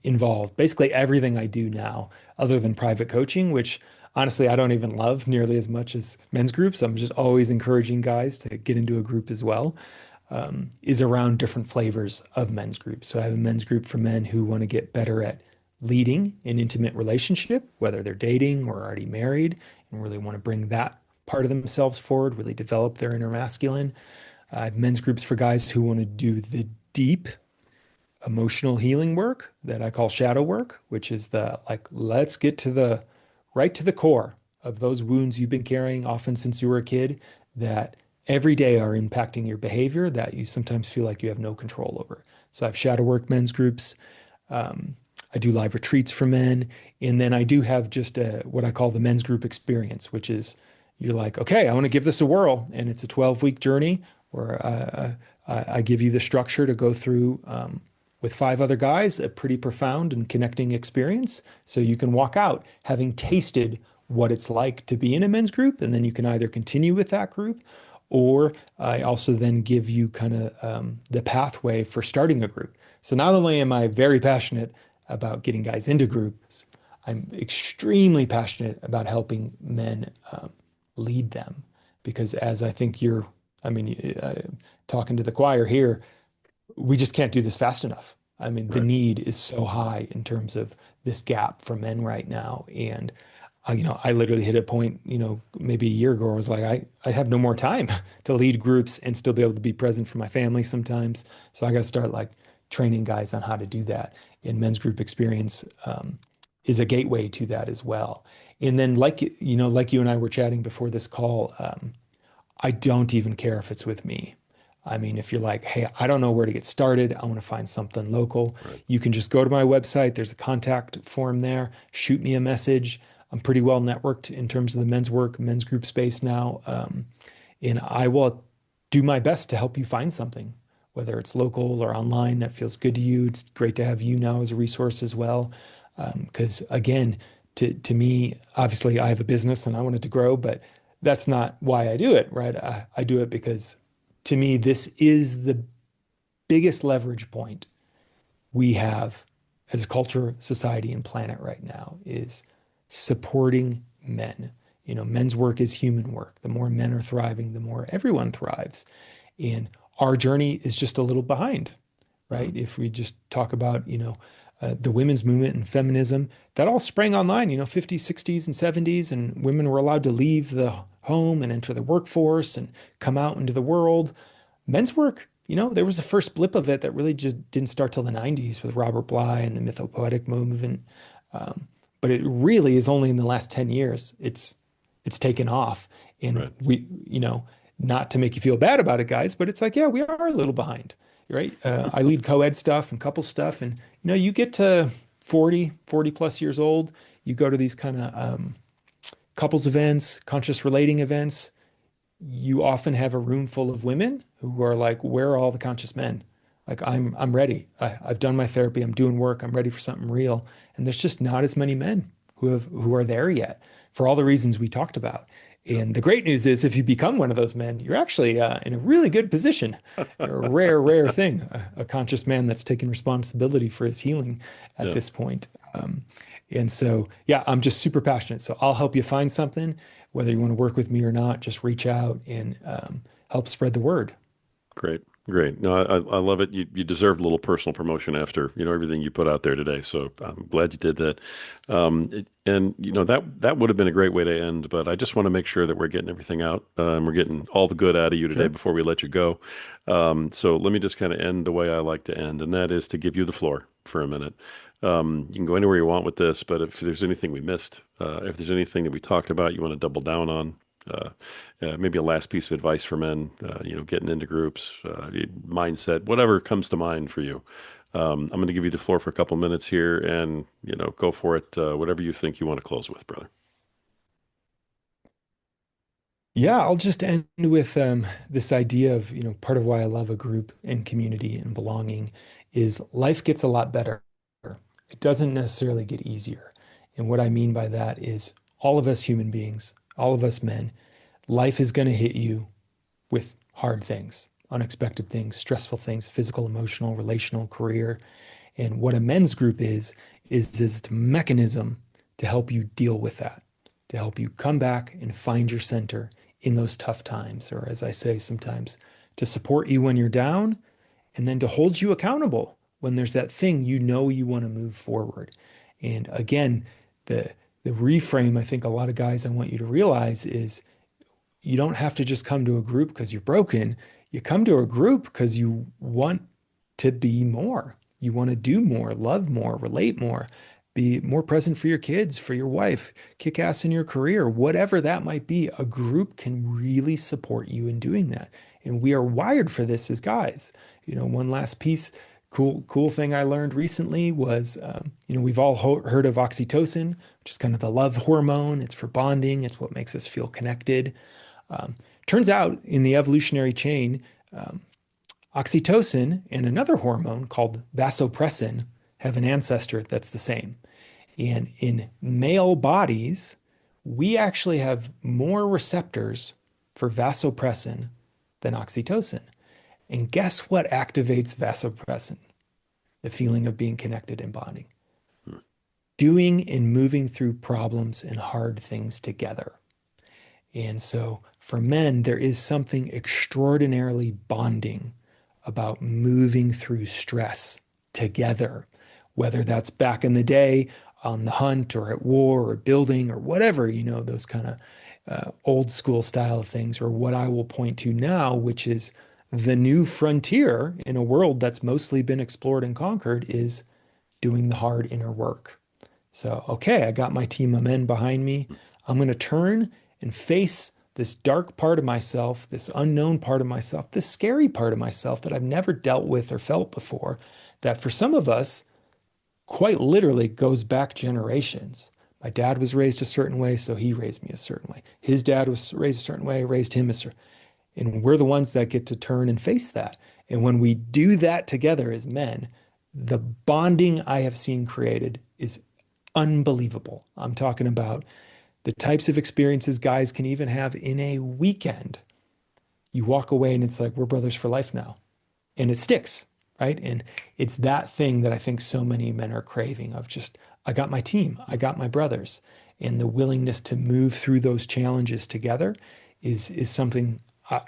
involved. Basically, everything I do now, other than private coaching, which honestly I don't even love nearly as much as men's groups. I'm just always encouraging guys to get into a group as well, is around different flavors of men's groups. So I have a men's group for men who want to get better at leading an intimate relationship, whether they're dating or already married, and really want to bring that part of themselves forward, really develop their inner masculine. I have men's groups for guys who want to do the deep emotional healing work that I call shadow work, which is the like, let's get to the right to the core of those wounds you've been carrying often since you were a kid that every day are impacting your behavior that you sometimes feel like you have no control over. So I have shadow work men's groups. Um, I do live retreats for men. And then I do have just what I call the men's group experience, which is you're like, okay, I want to give this a whirl. And it's a 12-week journey where I give you the structure to go through with 5 other guys, a pretty profound and connecting experience. So you can walk out having tasted what it's like to be in a men's group. And then you can either continue with that group, or I also then give you kind of the pathway for starting a group. So not only am I very passionate about getting guys into groups, I'm extremely passionate about helping men lead them. Because as I think I mean, talking to the choir here, we just can't do this fast enough. I mean, the Right. need is so high in terms of this gap for men right now. And I literally hit a point, maybe a year ago, where I was like, I have no more time to lead groups and still be able to be present for my family sometimes. So I got to start like training guys on how to do that. And men's group experience is a gateway to that as well. And then, like you and I were chatting before this call, I don't even care if it's with me. I mean, if you're like, hey, I don't know where to get started, I want to find something local, Right. you can just go to my website. There's a contact form there. Shoot me a message. I'm pretty well networked in terms of the men's work, men's group space now. And I will do my best to help you find something, whether it's local or online that feels good to you. It's great to have you now as a resource as well. Because again, to me, obviously, I have a business and I want it to grow, but that's not why I do it, right? I do it because to me, this is the biggest leverage point we have as a culture, society, and planet right now is supporting men. Men's work is human work. The more men are thriving, the more everyone thrives. And our journey is just a little behind, Mhm. right? If we just talk about, the women's movement and feminism, that all sprang online, 50s, 60s, and 70s, and women were allowed to leave the home and enter the workforce and come out into the world. Men's work, there was the first blip of it that really just didn't start till the 90s with Robert Bly and the mythopoetic movement. Um, but it really is only in the last 10 years it's taken off. And Right. we, not to make you feel bad about it, guys, but it's like, yeah, we are a little behind, right? I lead co-ed stuff and couple stuff. And, you get to 40 plus years old, you go to these kind of couples events, conscious relating events, you often have a room full of women who are like, where are all the conscious men? Like I'm ready. I've done my therapy. I'm doing work. I'm ready for something real. And there's just not as many men who are there yet for all the reasons we talked about. Yep. And the great news is if you become one of those men, you're actually in a really good position. You're a rare, rare thing, a conscious man that's taking responsibility for his healing at Yeah. this point. And so, yeah, I'm just super passionate. So I'll help you find something, whether you want to work with me or not, just reach out and help spread the word. Great. Great. No, I love it. You deserved a little personal promotion after, everything you put out there today. So I'm glad you did that. And that would have been a great way to end, but I just want to make sure that we're getting everything out, and we're getting all the good out of you today Sure. before we let you go. So let me just kind of end the way I like to end, and that is to give you the floor for a minute. You can go anywhere you want with this, but if there's anything we missed, if there's anything that we talked about you want to double down on, uh, maybe a last piece of advice for men, getting into groups, mindset, whatever comes to mind for you. I'm going to give you the floor for a couple minutes here and, go for it. Whatever you think you want to close with, brother. Yeah, I'll just end with this idea of, part of why I love a group and community and belonging is life gets a lot better. It doesn't necessarily get easier. And what I mean by that is all of us human beings, all of us men, life is going to hit you with hard things, unexpected things, stressful things, physical, emotional, relational, career. And what a men's group is it's a mechanism to help you deal with that, to help you come back and find your center in those tough times, or as I say sometimes, to support you when you're down and then to hold you accountable when there's that thing you want to move forward. And again, the reframe I think a lot of guys I want you to realize is you don't have to just come to a group because you're broken. You come to a group because you want to be more. You want to do more, love more, relate more, be more present for your kids, for your wife, kick ass in your career, whatever that might be. A group can really support you in doing that. And we are wired for this as guys. One last piece, cool thing I learned recently was, we've all heard of oxytocin, which is kind of the love hormone. It's for bonding. It's what makes us feel connected. Um, Turns out in the evolutionary chain, um, oxytocin and another hormone called vasopressin have an ancestor that's the same. And in male bodies, we actually have more receptors for vasopressin than oxytocin. And guess what activates vasopressin? The feeling of being connected and bonding. Hmm. Doing and moving through problems and hard things together. And so for men, there is something extraordinarily bonding about moving through stress together, whether that's back in the day on the hunt or at war or building or whatever, those kind of old school style of things, or what I will point to now, which is the new frontier in a world that's mostly been explored and conquered, is doing the hard inner work. So, okay, I got my team of men behind me. I'm going to turn and face this dark part of myself, this unknown part of myself, this scary part of myself that I've never dealt with or felt before, that for some of us, quite literally goes back generations. My dad was raised a certain way, so he raised me a certain way. His dad was raised a certain way, raised him a certain. And we're the ones that get to turn and face that. And when we do that together as men, the bonding I have seen created is unbelievable. I'm talking about the types of experiences guys can even have in a weekend. You walk away and it's like, we're brothers for life now. And it sticks, right? And it's that thing that I think so many men are craving of just, I got my team, I got my brothers. And the willingness to move through those challenges together is something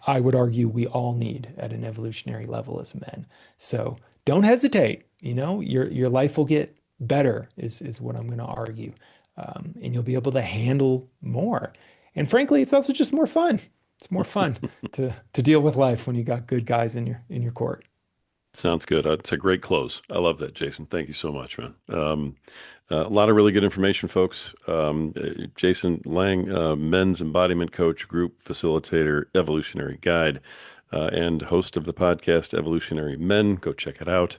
I would argue we all need at an evolutionary level as men. So don't hesitate. Your life will get better is what I'm going to argue. And you'll be able to handle more. And frankly, it's also just more fun. It's more fun to deal with life when you got good guys in your court. Sounds good. It's a great close. I love that, Jason. Thank you so much, man. A lot of really good information, folks. Jason Lange, men's embodiment coach, group facilitator, evolutionary guide, and host of the podcast Evolutionary Men. Go check it out.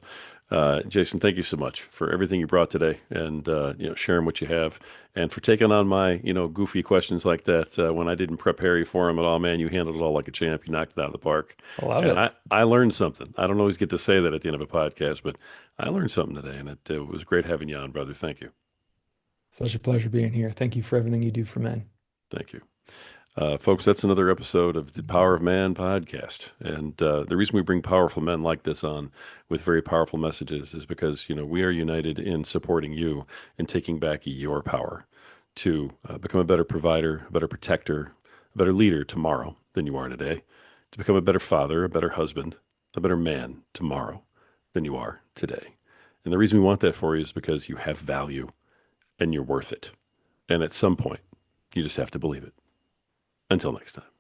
Jason, thank you so much for everything you brought today and sharing what you have and for taking on my goofy questions like that when I didn't prepare you for them at all. Man, you handled it all like a champ. You knocked it out of the park, I love and it. I learned something. I don't always get to say that at the end of a podcast, but I learned something today, and it was great having you on, brother. Thank you. Such a pleasure being here. Thank you for everything you do for men. Thank you. Folks, that's another episode of the Power of Man podcast. And the reason we bring powerful men like this on with very powerful messages is because, we are united in supporting you and taking back your power to become a better provider, a better protector, a better leader tomorrow than you are today, to become a better father, a better husband, a better man tomorrow than you are today. And the reason we want that for you is because you have value and you're worth it. And at some point, you just have to believe it. Until next time.